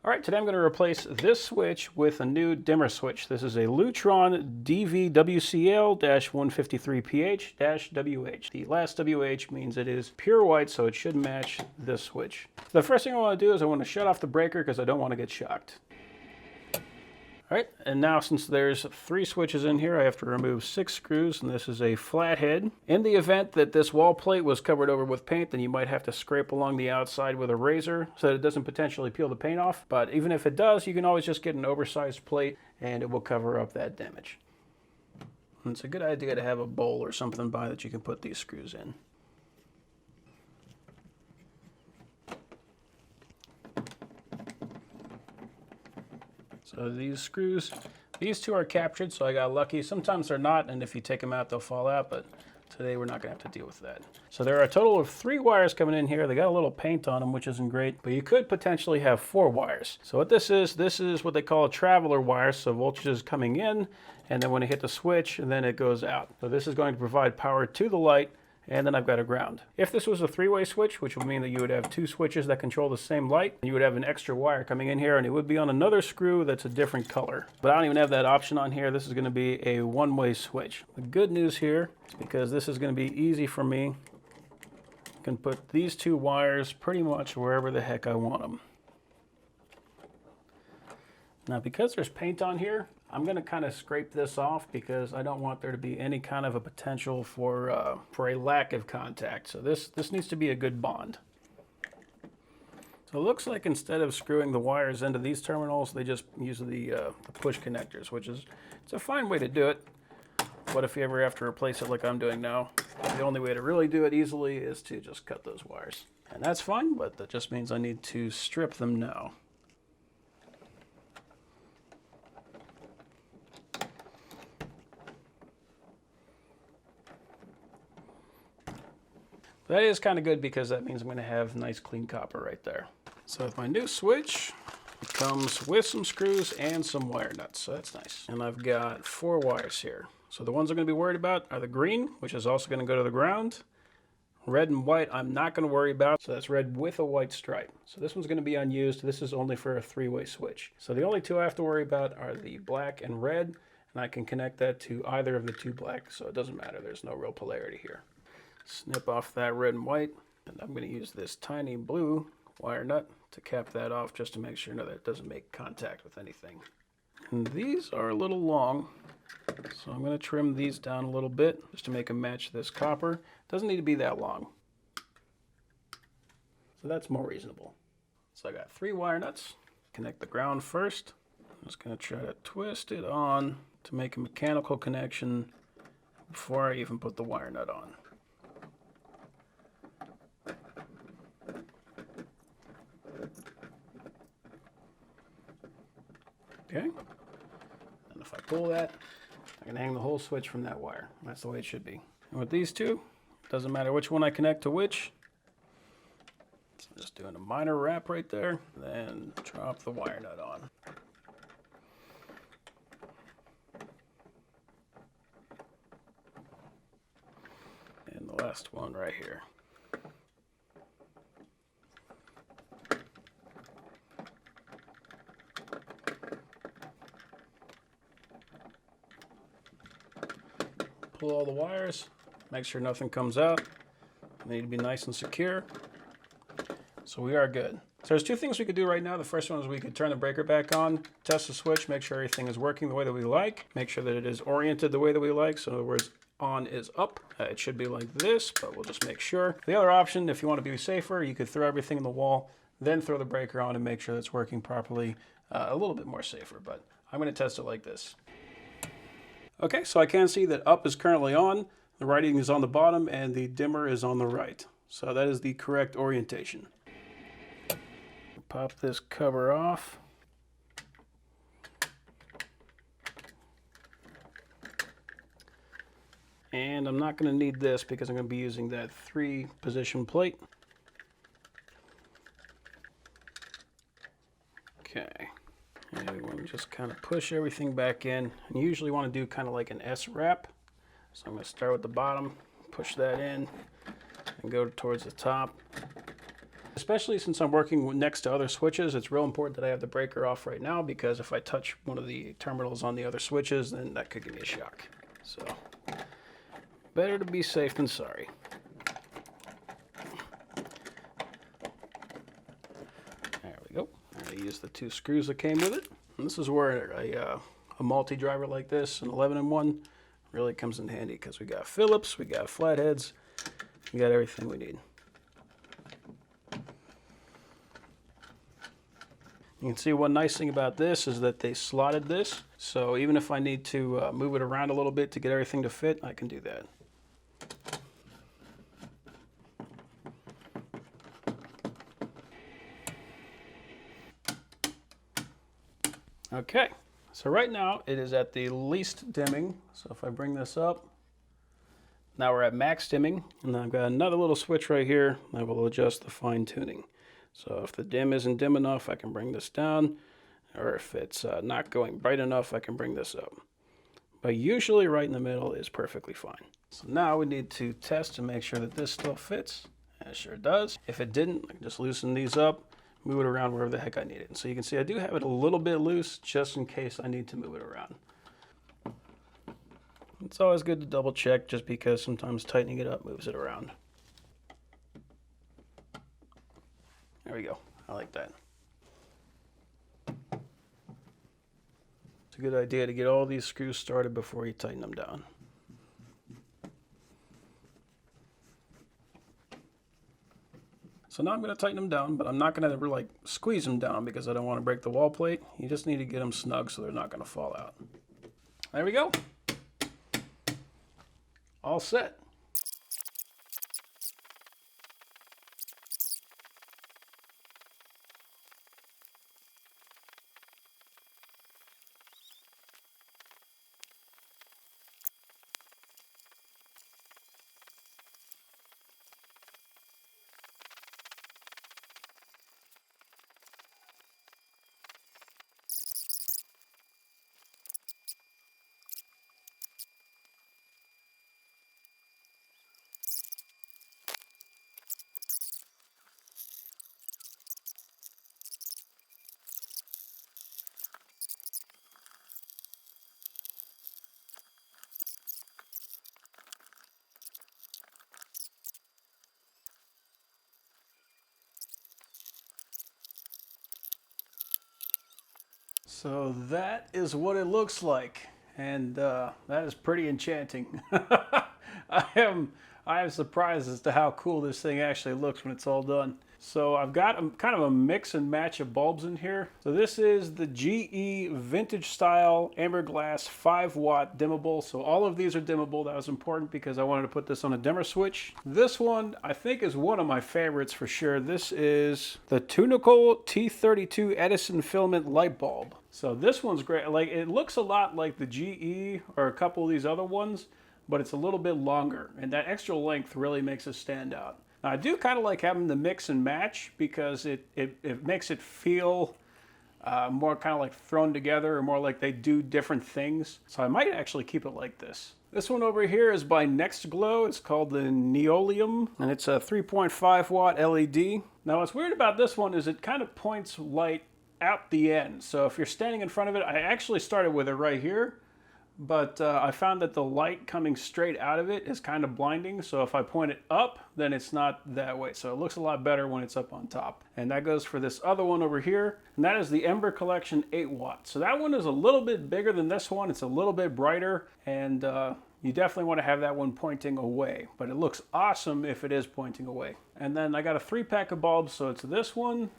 All right, today I'm going to replace this switch with a new dimmer switch. This is a Lutron DVWCL-153PH-WH. The last WH means it is pure white, so it should match this switch. The first thing I want to do is I want to shut off the breaker because I don't want to get shocked. All right, and now since there's 3 switches in here, I have to remove 6 screws, and this is a flathead. In the event that this wall plate was covered over with paint, then you might have to scrape along the outside with a razor so that it doesn't potentially peel the paint off. But even if it does, you can always just get an oversized plate and it will cover up that damage. And it's a good idea to have a bowl or something by that you can put these screws in. So these screws, these 2 are captured, so I got lucky. Sometimes they're not, and if you take them out, they'll fall out, but today we're not going to have to deal with that. So there are a total of 3 wires coming in here. They got a little paint on them, which isn't great, but you could potentially have 4 wires. So what this is what they call a traveler wire, so voltage is coming in, and then when I hit the switch, and then it goes out. So this is going to provide power to the light, and then I've got a ground. If this was a 3-way switch, which would mean that you would have 2 switches that control the same light, you would have an extra wire coming in here, and it would be on another screw that's a different color. But I don't even have that option on here. This is going to be a 1-way switch. The good news here is because this is going to be easy for me, I can put these 2 wires pretty much wherever the heck I want them. Now because there's paint on here, I'm going to kind of scrape this off because I don't want there to be any kind of a potential for a lack of contact. So this needs to be a good bond. So it looks like instead of screwing the wires into these terminals, they just use the push connectors, which is it's a fine way to do it. But if you ever have to replace it like I'm doing now, the only way to really do it easily is to just cut those wires. And that's fine, but that just means I need to strip them now. That is kind of good because that means I'm going to have nice clean copper right there. So with my new switch, it comes with some screws and some wire nuts, so that's nice. And I've got 4 wires here. So the ones I'm going to be worried about are the green, which is also going to go to the ground. Red and white I'm not going to worry about, so that's red with a white stripe. So this one's going to be unused. This is only for a 3-way switch. So the only 2 I have to worry about are the black and red, and I can connect that to either of the 2 black, so it doesn't matter. There's no real polarity here. Snip off that red and white, and I'm going to use this tiny blue wire nut to cap that off just to make sure that it doesn't make contact with anything. And these are a little long, so I'm going to trim these down a little bit just to make them match this copper. It doesn't need to be that long, so that's more reasonable. So I got 3 wire nuts. Connect the ground first. I'm just going to try to twist it on to make a mechanical connection before I even put the wire nut on. Okay, and if I pull that, I can hang the whole switch from that wire. That's the way it should be. And with these 2, it doesn't matter which one I connect to which. So I'm just doing a minor wrap right there, then drop the wire nut on. And the last one right here. Pull all the wires, make sure nothing comes out. They need to be nice and secure. So we are good. So there's 2 things we could do right now. The first one is we could turn the breaker back on, test the switch, make sure everything is working the way that we like, make sure that it is oriented the way that we like. So in other words, on is up. It should be like this, but we'll just make sure. The other option, if you want to be safer, you could throw everything in the wall, then throw the breaker on and make sure that's working properly. A little bit more safer, but I'm going to test it like this. Okay, so I can see that up is currently on, the writing is on the bottom, and the dimmer is on the right. So that is the correct orientation. Pop this cover off. And I'm not going to need this because I'm going to be using that 3-position plate. Okay. And we want to just kind of push everything back in. And you usually want to do kind of like an S wrap. So I'm going to start with the bottom, push that in, and go towards the top. especially since I'm working next to other switches, it's real important that I have the breaker off right now, because if I touch one of the terminals on the other switches, then that could give me a shock. So, better to be safe than sorry. There we go. I use the 2 screws that came with it. And this is where a multi-driver like this, an 11-in-1, really comes in handy, because we got Phillips, we got flatheads, we got everything we need. You can see one nice thing about this is that they slotted this, so even if I need to move it around a little bit to get everything to fit, I can do that. Okay, so right now it is at the least dimming, so if I bring this up, now we're at max dimming, and I've got another little switch right here that will adjust the fine tuning. So if the dim isn't dim enough, I can bring this down, or if it's not going bright enough, I can bring this up. But usually right in the middle is perfectly fine. So now we need to test to make sure that this still fits, and it sure does. If it didn't, I can just loosen these up, move it around wherever the heck I need it. And so you can see I do have it a little bit loose, just in case I need to move it around. It's always good to double check, just because sometimes tightening it up moves it around. There we go. I like that. It's a good idea to get all these screws started before you tighten them down. So now I'm going to tighten them down, but I'm not going to ever like squeeze them down, because I don't want to break the wall plate. You just need to get them snug so they're not going to fall out. There we go. All set. So that is what it looks like, and that is pretty enchanting. I am surprised as to how cool this thing actually looks when it's all done. So I've got kind of a mix and match of bulbs in here. So this is the GE vintage style amber glass 5-watt dimmable. So all of these are dimmable. That was important because I wanted to put this on a dimmer switch. This one I think is one of my favorites for sure. This is the Tuneucle T32 Edison filament light bulb. So this one's great. Like, it looks a lot like the GE or a couple of these other ones, but it's a little bit longer, and that extra length really makes it stand out. Now, I do kind of like having the mix and match, because it makes it feel more kind of like thrown together, or more like they do different things. So I might actually keep it like this. This one over here is by NextGlow. It's called the Neolium, and it's a 3.5 watt LED. Now, what's weird about this one is it kind of points light out the end. So if you're standing in front of it, I actually started with it right here, but I found that the light coming straight out of it is kind of blinding. So if I point it up, then it's not that way. So it looks a lot better when it's up on top. And that goes for this other one over here, and that is the Ember Collection 8 watt. So that one is a little bit bigger than this one. It's a little bit brighter, and you definitely want to have that one pointing away, but it looks awesome if it is pointing away. And then I got a 3-pack of bulbs, so it's this one,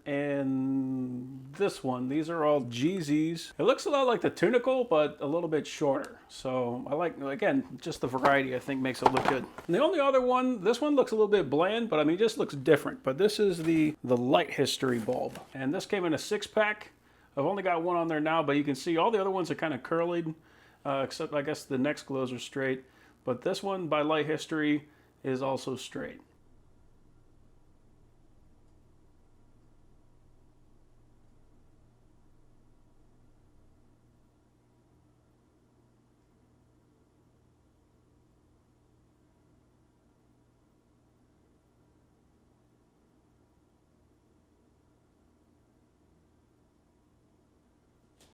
and this one. These are all GEZEEs. It looks a lot like the Tuneucle, but a little bit shorter. So I like, again, just the variety I think makes it look good. And the only other one, this one looks a little bit bland, but I mean, it just looks different. But this is the LiteHistory bulb. And this came in a 6-pack. I've only got one on there now, but you can see all the other ones are kind of curlied. Except I guess the NextGlows are straight, but this one by LiteHistory is also straight.